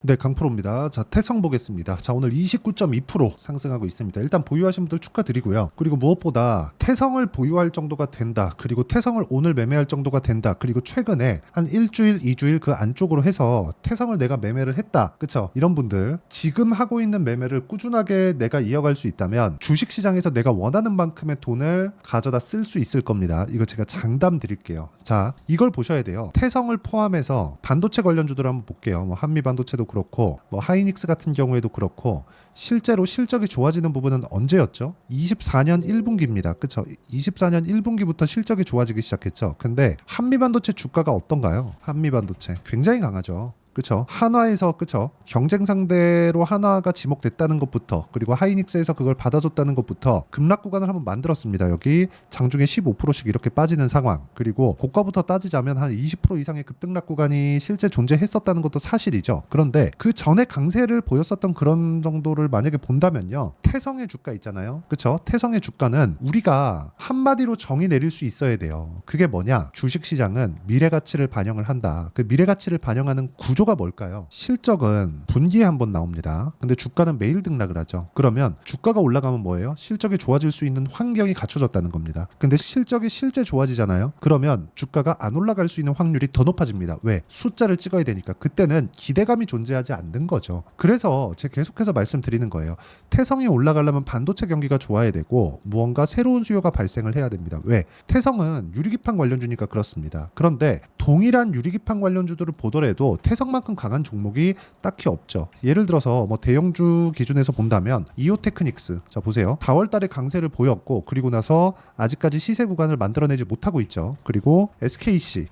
네, 강프로입니다. 자, 태성 보겠습니다. 자, 오늘 29.2% 상승하고 있습니다. 일단 보유하신 분들 축하드리고요. 그리고 무엇보다 태성을 보유할 정도가 된다. 그리고 태성을 오늘 매매할 정도가 된다. 그리고 최근에 한 일주일, 2주일 그 안쪽으로 해서 태성을 내가 매매를 했다. 그쵸? 이런 분들 지금 하고 있는 매매를 꾸준하게 내가 이어갈 수 있다면 주식시장에서 내가 원하는 만큼의 돈을 가져다 쓸 수 있을 겁니다. 이거 제가 장담 드릴게요. 자, 이걸 보셔야 돼요. 태성을 포함해서 반도체 관련주들 한번 볼게요. 뭐 한미반도체도 그렇고 뭐 하이닉스 같은 경우에도 그렇고 실제로 실적이 좋아지는 부분은 언제였죠? 24년 1분기입니다. 그쵸? 24년 1분기부터 실적이 좋아지기 시작했죠. 근데 한미반도체 주가가 어떤가요? 한미반도체 굉장히 강하죠. 그쵸? 한화에서 그쵸? 경쟁 상대로 한화가 지목됐다는 것부터 그리고 하이닉스에서 그걸 받아줬다는 것부터 급락 구간을 한번 만들었습니다. 여기 장중에 15%씩 이렇게 빠지는 상황, 그리고 고가부터 따지자면 한 20% 이상의 급등락 구간이 실제 존재했었다는 것도 사실이죠. 그런데 그 전에 강세를 보였었던 그런 정도를 만약에 본다면요, 태성의 주가 있잖아요. 그쵸? 태성의 주가는 우리가 한마디로 정의 내릴 수 있어야 돼요. 그게 뭐냐? 주식시장은 미래가치를 반영을 한다. 그 미래가치를 반영하는 구조가 뭘까요? 실적은 분기에 한번 나옵니다. 근데 주가는 매일 등락을 하죠. 그러면 주가가 올라가면 뭐예요? 실적이 좋아질 수 있는 환경이 갖춰졌다는 겁니다. 근데 실적이 실제 좋아지잖아요. 그러면 주가가 안 올라갈 수 있는 확률이 더 높아집니다. 왜? 숫자를 찍어야 되니까. 그때는 기대감이 존재하지 않는 거죠. 그래서 제가 계속해서 말씀드리는 거예요. 태성이 올라가려면 반도체 경기가 좋아야 되고 무언가 새로운 수요가 발생을 해야 됩니다. 왜? 태성은 유리기판 관련주니까 그렇습니다. 그런데 동일한 유리기판 관련주들을 보더라도 태성만큼 강한 종목이 딱히 없죠. 예를 들어서 뭐 대형주 기준에서 본다면 이오테크닉스, 자 보세요. 4월 달에 강세를 보였고 그리고 나서 아직까지 시세 구간을 만들어내지 못하고 있죠. 그리고 SKC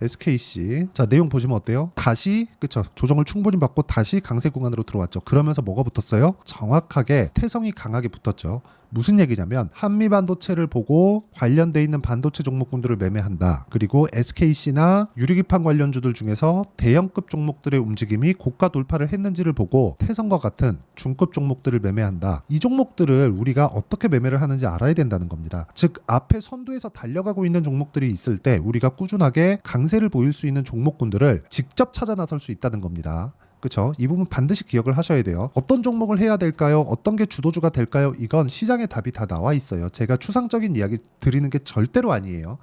자 내용 보시면 어때요? 다시 그쵸, 조정을 충분히 받고 다시 강세 구간으로 들어왔죠. 그러면서 뭐가 붙었어요? 정확하게 태성이 강하게 붙었죠. 무슨 얘기냐면 한미반도체를 보고 관련돼 있는 반도체 종목군들을 매매한다. 그리고 SKC나 유리기판 관련주들 중에서 대형급 종목들의 움직임이 고가 돌파를 했는지를 보고 태성과 같은 중급 종목들을 매매한다. 이 종목들을 우리가 어떻게 매매를 하는지 알아야 된다는 겁니다. 즉 앞에 선두에서 달려가고 있는 종목들이 있을 때 우리가 꾸준하게 강세를 보일 수 있는 종목군들을 직접 찾아 나설 수 있다는 겁니다. 그렇죠? 이 부분 반드시 기억을 하셔야 돼요. 어떤 종목을 해야 될까요? 어떤 게 주도주가 될까요? 이건 시장의 답이 다 나와 있어요. 제가 추상적인 이야기 드리는 게 절대로 아니에요.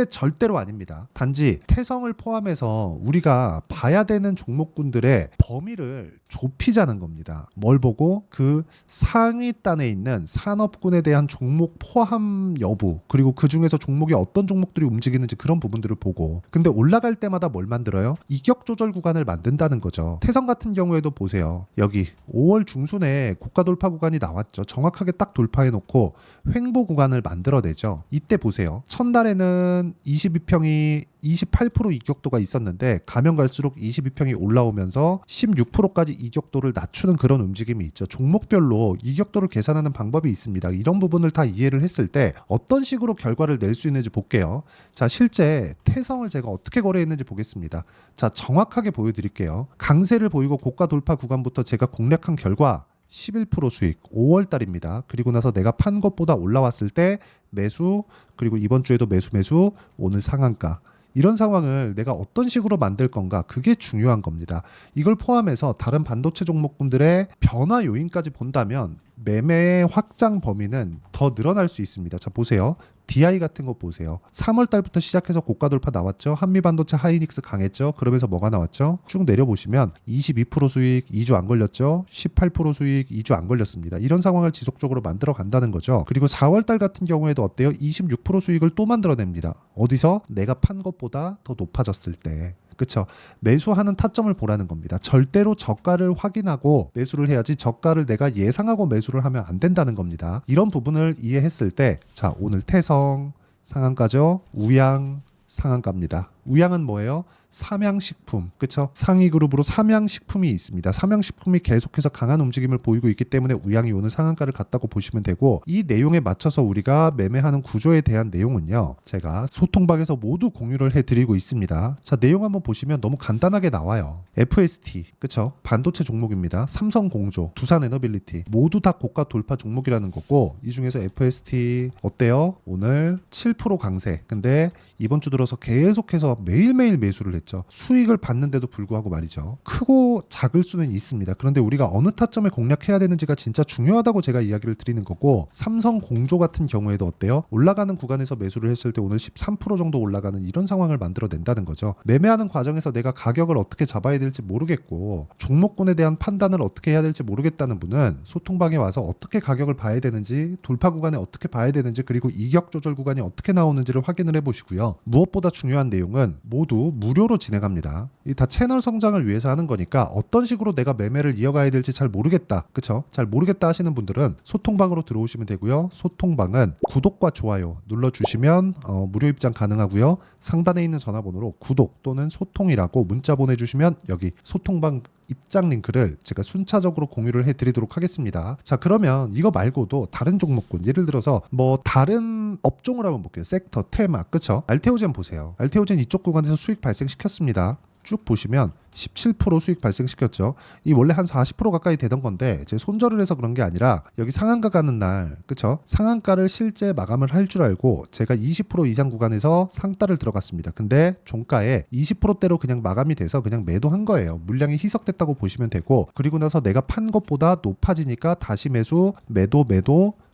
절대로 아닙니다. 단지 태성을 포함해서 우리가 봐야 되는 종목군들의 범위를 좁히자는 겁니다. 뭘 보고? 그 상위 단에 있는 산업군에 대한 종목 포함 여부, 그리고 그 중에서 종목이 어떤 종목들이 움직이는지 그런 부분들을 보고. 근데 올라갈 때마다 뭘 만들어요? 이격 조절 구간을 만든다는 거죠. 태성 같은 경우에도 보세요. 여기 5월 중순에 고가 돌파 구간이 나왔죠. 정확하게 딱 돌파해 놓고 횡보 구간을 만들어내죠. 이때 보세요. 첫날에는 22평이 28% 이격도가 있었는데 가면 갈수록 22평이 올라오면서 16%까지 이격도를 낮추는 그런 움직임이 있죠. 종목별로 이격도를 계산하는 방법이 있습니다. 이런 부분을 다 이해를 했을 때 어떤 식으로 결과를 낼 수 있는지 볼게요. 자, 실제 태성을 제가 어떻게 거래했는지 보겠습니다. 자, 정확하게 보여드릴게요. 강세를 보이고 고가 돌파 구간부터 제가 공략한 결과 11% 수익, 5월 달입니다. 그리고 나서 내가 판 것보다 올라왔을 때 매수, 그리고 이번 주에도 매수, 오늘 상한가. 이런 상황을 내가 어떤 식으로 만들 건가, 그게 중요한 겁니다. 이걸 포함해서 다른 반도체 종목군들의 변화 요인까지 본다면 매매의 확장 범위는 더 늘어날 수 있습니다. 자 보세요. DI 같은 거 보세요. 3월 달부터 시작해서 고가 돌파 나왔죠. 한미반도체 하이닉스 강했죠. 그러면서 뭐가 나왔죠? 쭉 내려보시면 22% 수익 2주 안 걸렸죠. 18% 수익 2주 안 걸렸습니다. 이런 상황을 지속적으로 만들어 간다는 거죠. 그리고 4월 달 같은 경우에도 어때요? 26% 수익을 또 만들어냅니다. 어디서? 내가 판 것보다 더 높아졌을 때. 그쵸? 매수하는 타점을 보라는 겁니다. 절대로 저가를 확인하고 매수를 해야지 저가를 내가 예상하고 매수를 하면 안 된다는 겁니다. 이런 부분을 이해했을 때, 자, 오늘 태성 상한가죠? 우양 상한가입니다. 우양은 뭐예요? 삼양식품, 그쵸? 상위 그룹으로 삼양식품이 있습니다. 삼양식품이 계속해서 강한 움직임을 보이고 있기 때문에 우양이 오늘 상한가를 갔다고 보시면 되고, 이 내용에 맞춰서 우리가 매매하는 구조에 대한 내용은요, 제가 소통방에서 모두 공유를 해드리고 있습니다. 자, 내용 한번 보시면 너무 간단하게 나와요. FST, 그쵸? 반도체 종목입니다. 삼성공조, 두산에너빌리티 모두 다 고가 돌파 종목이라는 거고, 이 중에서 FST 어때요? 오늘 7% 강세. 근데 이번 주 들어서 계속해서 그쵸? 매일매일 매수를 했죠. 수익을 받는데도 불구하고 말이죠. 크고 작을 수는 있습니다. 그런데 우리가 어느 타점에 공략해야 되는지가 진짜 중요하다고 제가 이야기를 드리는 거고, 삼성공조 같은 경우에도 어때요? 올라가는 구간에서 매수를 했을 때 오늘 13% 정도 올라가는 이런 상황을 만들어낸다는 거죠. 매매하는 과정에서 내가 가격을 어떻게 잡아야 될지 모르겠고 종목군에 대한 판단을 어떻게 해야 될지 모르겠다는 분은 소통방에 와서 어떻게 가격을 봐야 되는지, 돌파 구간에 어떻게 봐야 되는지, 그리고 이격 조절 구간이 어떻게 나오는지를 확인을 해보시고요. 무엇보다 중요한 내용은 모두 무료로 진행합니다. 이 다 채널 성장을 위해서 하는 거니까 어떤 식으로 내가 매매를 이어가야 될지 잘 모르겠다, 그쵸? 잘 모르겠다 하시는 분들은 소통방으로 들어오시면 되고요. 소통방은 구독과 좋아요 눌러주시면 무료 입장 가능하고요. 상단에 있는 전화번호로 구독 또는 소통이라고 문자 보내주시면 여기 소통방 입장 링크를 제가 순차적으로 공유를 해드리도록 하겠습니다. 자, 그러면 이거 말고도 다른 종목군, 예를 들어서 뭐 다른 업종을 한번 볼게요. 섹터, 테마, 그쵸? 알테오젠 보세요. 알테오젠 이쪽 구간에서 수익 발생시켰습니다. 쭉 보시면 17% 수익 발생시켰죠. 이 원래 한 40% 가까이 되던 건데 제 손절을 해서 그런 게 아니라 여기 상한가 가는 날, 그쵸? 상한가를 실제 마감을 할 줄 알고 제가 20% 이상 구간에서 상따를 들어갔습니다. 근데 종가에 20%대로 그냥 마감이 돼서 그냥 매도한 거예요. 물량이 희석됐다고 보시면 되고, 그리고 나서 내가 판 것보다 높아지니까 다시 매수, 매도,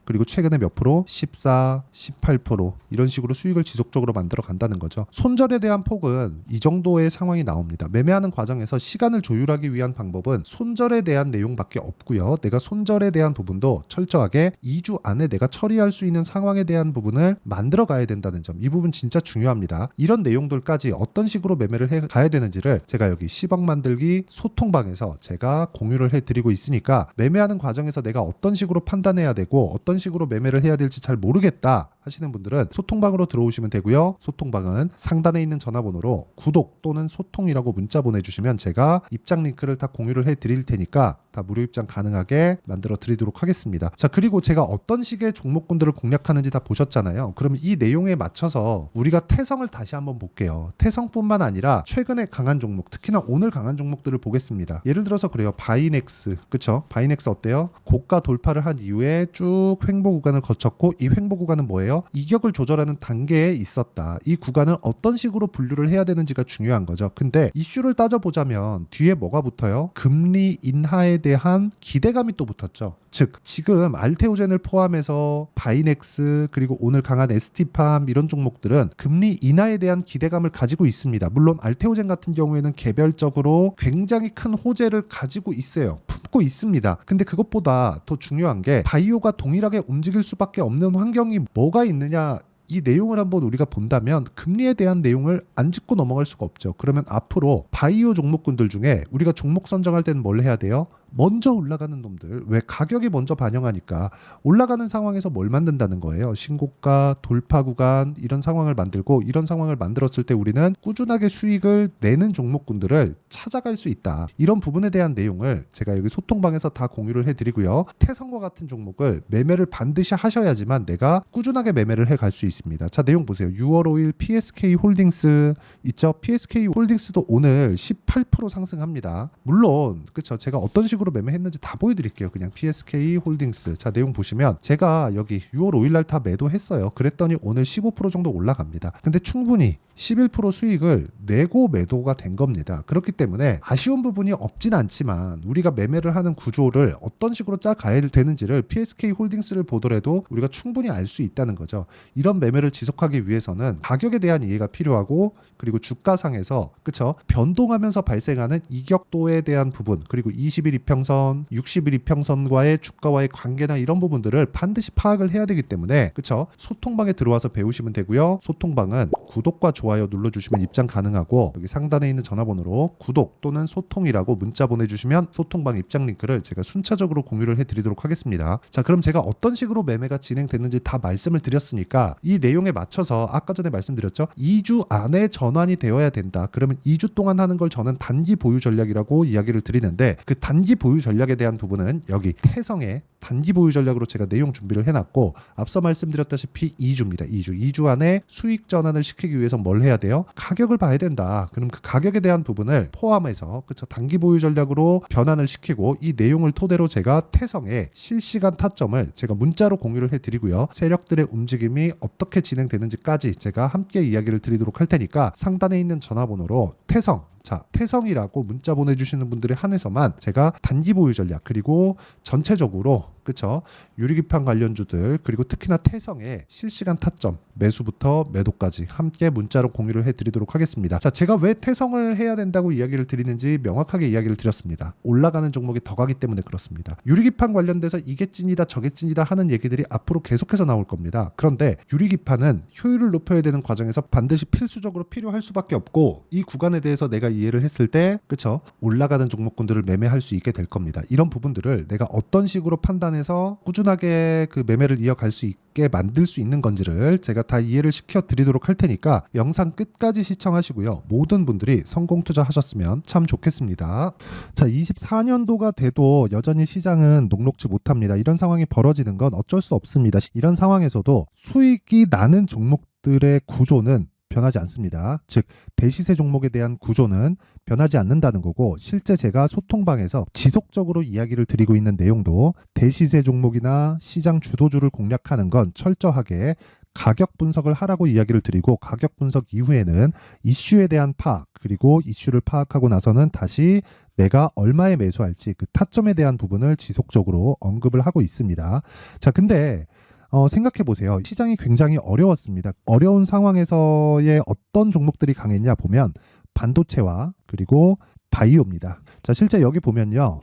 그리고 최근에 몇 프로? 14, 18% 이런 식으로 수익을 지속적으로 만들어 간다는 거죠. 손절에 대한 폭은 이 정도의 상황이 나옵니다. 매매하는 과정에서 시간을 조율하기 위한 방법은 손절에 대한 내용밖에 없고요. 내가 손절에 대한 부분도 철저하게 2주 안에 내가 처리할 수 있는 상황에 대한 부분을 만들어 가야 된다는 점, 이 부분 진짜 중요합니다. 이런 내용들까지 어떤 식으로 매매를 해 가야 되는지를 제가 여기 10억 만들기 소통방에서 제가 공유를 해드리고 있으니까, 매매하는 과정에서 내가 어떤 식으로 판단해야 되고 어떤 식으로 매매를 해야 될지 잘 모르겠다 하시는 분들은 소통방으로 들어오시면 되고요. 소통방은 상단에 있는 전화번호로 구독 또는 소통이라고 문자 보내주시면 제가 입장 링크를 다 공유를 해드릴 테니까 다 무료 입장 가능하게 만들어 드리도록 하겠습니다. 자, 그리고 제가 어떤 식의 종목군들을 공략하는지 다 보셨잖아요. 그럼 이 내용에 맞춰서 우리가 태성을 다시 한번 볼게요. 태성뿐만 아니라 최근에 강한 종목, 특히나 오늘 강한 종목들을 보겠습니다. 예를 들어서 그래요. 바이넥스, 그쵸? 바이넥스 어때요? 고가 돌파를 한 이후에 쭉 횡보 구간을 거쳤고, 이 횡보 구간은 뭐예요? 이격을 조절하는 단계에 있었다. 이 구간을 어떤 식으로 분류를 해야 되는지가 중요한 거죠. 근데 이슈를 따져보자면 뒤에 뭐가 붙어요? 금리 인하에 대한 기대감이 또 붙었죠. 즉 지금 알테오젠을 포함해서 바이넥스, 그리고 오늘 강한 ST팜 이런 종목들은 금리 인하에 대한 기대감을 가지고 있습니다. 물론 알테오젠 같은 경우에는 개별적으로 굉장히 큰 호재를 가지고 있어요. 품고 있습니다. 근데 그것보다 더 중요한 게 바이오가 동일하게 움직일 수밖에 없는 환경이 뭐가 있느냐, 이 내용을 한번 우리가 본다면 금리에 대한 내용을 안 짚고 넘어갈 수가 없죠. 그러면 앞으로 바이오 종목군들 중에 우리가 종목 선정할 때는 뭘 해야 돼요? 먼저 올라가는 놈들, 왜 가격이 먼저 반영하니까 올라가는 상황에서 뭘 만든다는 거예요. 신고가, 돌파 구간 이런 상황을 만들고, 이런 상황을 만들었을 때 우리는 꾸준하게 수익을 내는 종목군들을 찾아갈 수 있다. 이런 부분에 대한 내용을 제가 여기 소통방에서 다 공유를 해드리고요. 태성과 같은 종목을 매매를 반드시 하셔야지만 내가 꾸준하게 매매를 해갈 수 있습니다. 자, 내용 보세요. 6월 5일 PSK 홀딩스 있죠? PSK 홀딩스도 오늘 18% 상승합니다. 물론 그쵸, 제가 어떤 식으로 매매했는지 다 보여드릴게요. 그냥 PSK 홀딩스. 자, 내용 보시면 제가 여기 6월 5일날 다 매도했어요. 그랬더니 오늘 15% 정도 올라갑니다. 근데 충분히 11% 수익을 내고 매도가 된 겁니다. 그렇기 때문에 아쉬운 부분이 없진 않지만 우리가 매매를 하는 구조를 어떤 식으로 짜가야 되는지를 PSK 홀딩스를 보더라도 우리가 충분히 알 수 있다는 거죠. 이런 매매를 지속하기 위해서는 가격에 대한 이해가 필요하고, 그리고 주가상에서 그쵸, 변동하면서 발생하는 이격도에 대한 부분, 그리고 20일 이평선, 60일 이평선과의 주가와의 관계나 이런 부분들을 반드시 파악을 해야 되기 때문에 그쵸, 소통방에 들어와서 배우시면 되고요. 소통방은 구독과 좋아요 눌러주시면 입장 가능하고, 여기 상단에 있는 전화번호로 구독 또는 소통이라고 문자 보내주시면 소통방 입장 링크를 제가 순차적으로 공유를 해드리도록 하겠습니다. 자, 그럼 제가 어떤 식으로 매매가 진행됐는지 다 말씀을 드렸으니까 이 내용에 맞춰서 아까 전에 말씀드렸죠. 2주 안에 전환이 되어야 된다. 그러면 2주 동안 하는 걸 저는 단기 보유 전략이라고 이야기를 드리는데, 그 단기 보유 전략에 대한 부분은 여기 태성의 단기 보유 전략으로 제가 내용 준비를 해놨고, 앞서 말씀드렸다시피 2주입니다. 2주 안에 수익 전환을 시키기 위해서 뭘 해야 돼요? 가격을 봐야 된다. 그럼 그 가격에 대한 부분을 포함해서 그쵸, 단기 보유 전략으로 변환을 시키고, 이 내용을 토대로 제가 태성의 실시간 타점을 제가 문자로 공유를 해드리고요. 세력들의 움직임이 어떻게 진행되는지까지 제가 함께 이야기를 드리도록 할 테니까 상단에 있는 전화번호로 태성이라고 문자 보내주시는 분들에 한해서만 제가 단기 보유 전략, 그리고 전체적으로 그쵸, 유리기판 관련주들, 그리고 특히나 태성의 실시간 타점, 매수부터 매도까지 함께 문자로 공유를 해드리도록 하겠습니다. 자, 제가 왜 태성을 해야 된다고 이야기를 드리는지 명확하게 이야기를 드렸습니다. 올라가는 종목이 더 가기 때문에 그렇습니다. 유리기판 관련돼서 이게 찐이다 저게 찐이다 하는 얘기들이 앞으로 계속해서 나올 겁니다. 그런데 유리기판은 효율을 높여야 되는 과정에서 반드시 필수적으로 필요할 수밖에 없고, 이 구간에 대해서 내가 이해를 했을 때 그쵸, 올라가는 종목군들을 매매할 수 있게 될 겁니다. 이런 부분들을 내가 어떤 식으로 판단해서 꾸준하게 그 매매를 이어갈 수 있게 만들 수 있는 건지를 제가 다 이해를 시켜 드리도록 할 테니까 영상 끝까지 시청하시고요. 모든 분들이 성공 투자하셨으면 참 좋겠습니다. 자, 24년도가 돼도 여전히 시장은 녹록지 못합니다. 이런 상황이 벌어지는 건 어쩔 수 없습니다. 이런 상황에서도 수익이 나는 종목들의 구조는 변하지 않습니다. 즉 대시세 종목에 대한 구조는 변하지 않는다는 거고, 실제 제가 소통방에서 지속적으로 이야기를 드리고 있는 내용도 대시세 종목이나 시장 주도주를 공략하는 건 철저하게 가격 분석을 하라고 이야기를 드리고, 가격 분석 이후에는 이슈에 대한 파악, 그리고 이슈를 파악하고 나서는 다시 내가 얼마에 매수할지 그 타점에 대한 부분을 지속적으로 언급을 하고 있습니다. 자, 근데 생각해 보세요. 시장이 굉장히 어려웠습니다. 어려운 상황에서의 어떤 종목들이 강했냐 보면 반도체와 그리고 바이오입니다. 자, 실제 여기 보면요.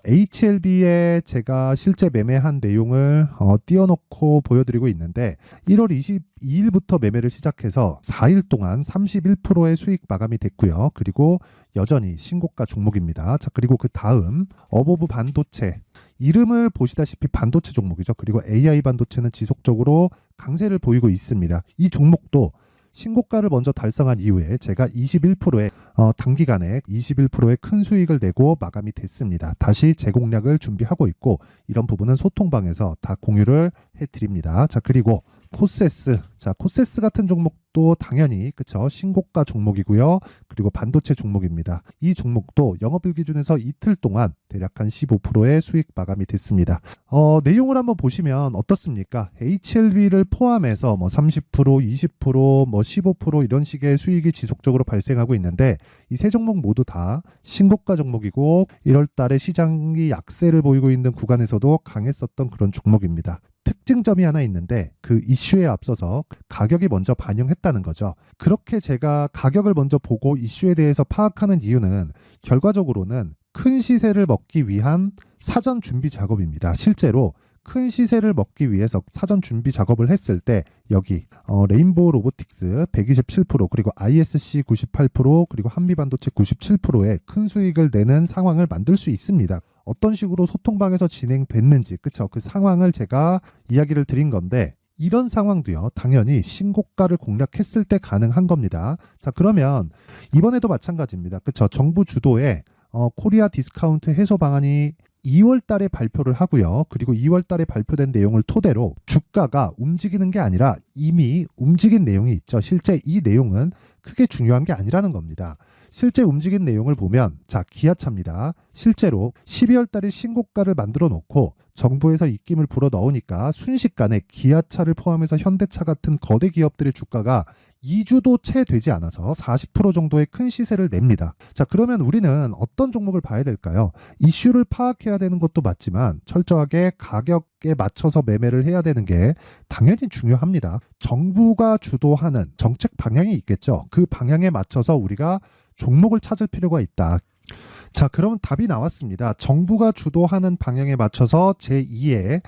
HLB에 제가 실제 매매한 내용을 띄워놓고 보여드리고 있는데, 1월 22일부터 매매를 시작해서 4일 동안 31%의 수익 마감이 됐고요. 그리고 여전히 신고가 종목입니다. 자, 그리고 그 다음 어보브 반도체, 이름을 보시다시피 반도체 종목이죠. 그리고 AI 반도체는 지속적으로 강세를 보이고 있습니다. 이 종목도 신고가를 먼저 달성한 이후에 제가 21%의 단기간에 21%의 큰 수익을 내고 마감이 됐습니다. 다시 재공략을 준비하고 있고, 이런 부분은 소통방에서 다 공유를 해드립니다. 자, 그리고 코세스, 자, 코세스 같은 종목도 당연히 그쵸, 신고가 종목이고요. 그리고 반도체 종목입니다. 이 종목도 영업일 기준에서 이틀 동안 대략 한 15%의 수익 마감이 됐습니다. 내용을 한번 보시면 어떻습니까? HLB를 포함해서 뭐 30%, 20%, 뭐 15% 이런 식의 수익이 지속적으로 발생하고 있는데, 이 세 종목 모두 다 신고가 종목이고 1월 달에 시장이 약세를 보이고 있는 구간에서도 강했었던 그런 종목입니다. 특징점이 하나 있는데, 그 이슈에 앞서서 가격이 먼저 반영했다는 거죠. 그렇게 제가 가격을 먼저 보고 이슈에 대해서 파악하는 이유는 결과적으로는 큰 시세를 먹기 위한 사전 준비 작업입니다. 실제로 큰 시세를 먹기 위해서 사전 준비 작업을 했을 때 여기 레인보우 로보틱스 127%, 그리고 ISC 98%, 그리고 한미반도체 97%의 큰 수익을 내는 상황을 만들 수 있습니다. 어떤 식으로 소통방에서 진행됐는지 그쵸, 그 상황을 제가 이야기를 드린 건데, 이런 상황도요 당연히 신고가를 공략했을 때 가능한 겁니다. 자, 그러면 이번에도 마찬가지입니다. 그쵸, 정부 주도의 코리아 디스카운트 해소 방안이 2월 달에 발표를 하고요. 그리고 2월 달에 발표된 내용을 토대로 주가가 움직이는 게 아니라 이미 움직인 내용이 있죠. 실제 이 내용은 크게 중요한 게 아니라는 겁니다. 실제 움직인 내용을 보면, 자, 기아차입니다. 실제로 12월 달에 신고가를 만들어 놓고 정부에서 입김을 불어 넣으니까 순식간에 기아차를 포함해서 현대차 같은 거대 기업들의 주가가 2주도 채 되지 않아서 40% 정도의 큰 시세를 냅니다. 자, 그러면 우리는 어떤 종목을 봐야 될까요? 이슈를 파악해야 되는 것도 맞지만 철저하게 가격에 맞춰서 매매를 해야 되는 게 당연히 중요합니다. 정부가 주도하는 정책 방향이 있겠죠. 그 방향에 맞춰서 우리가 종목을 찾을 필요가 있다. 자, 그러면 답이 나왔습니다. 정부가 주도하는 방향에 맞춰서 제2의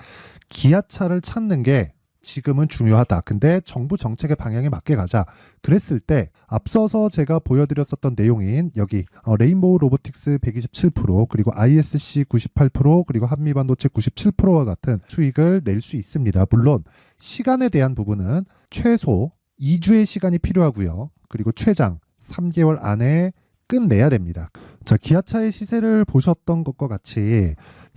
기아차를 찾는 게 지금은 중요하다. 근데 정부 정책의 방향에 맞게 가자. 그랬을 때 앞서서 제가 보여드렸었던 내용인 여기 레인보우 로보틱스 127%, 그리고 ISC 98%, 그리고 한미반도체 97%와 같은 수익을 낼 수 있습니다. 물론 시간에 대한 부분은 최소 2주의 시간이 필요하고요. 그리고 최장 3개월 안에 끝내야 됩니다. 자, 기아차의 시세를 보셨던 것과 같이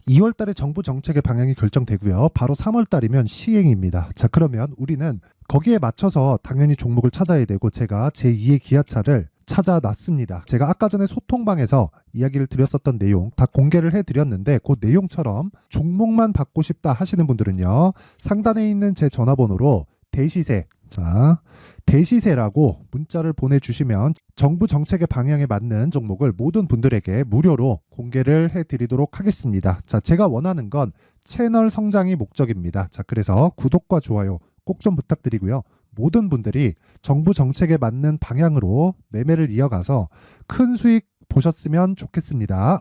2월 달에 정부 정책의 방향이 결정되고요. 바로 3월 달이면 시행입니다. 자, 그러면 우리는 거기에 맞춰서 당연히 종목을 찾아야 되고 제가 제2의 기아차를 찾아놨습니다. 제가 아까 전에 소통방에서 이야기를 드렸었던 내용 다 공개를 해드렸는데 그 내용처럼 종목만 받고 싶다 하시는 분들은요. 상단에 있는 제 전화번호로 대시세, 자, 대시세라고 문자를 보내주시면 정부 정책의 방향에 맞는 종목을 모든 분들에게 무료로 공개를 해드리도록 하겠습니다. 자, 제가 원하는 건 채널 성장이 목적입니다. 자, 그래서 구독과 좋아요 꼭 좀 부탁드리고요. 모든 분들이 정부 정책에 맞는 방향으로 매매를 이어가서 큰 수익 보셨으면 좋겠습니다.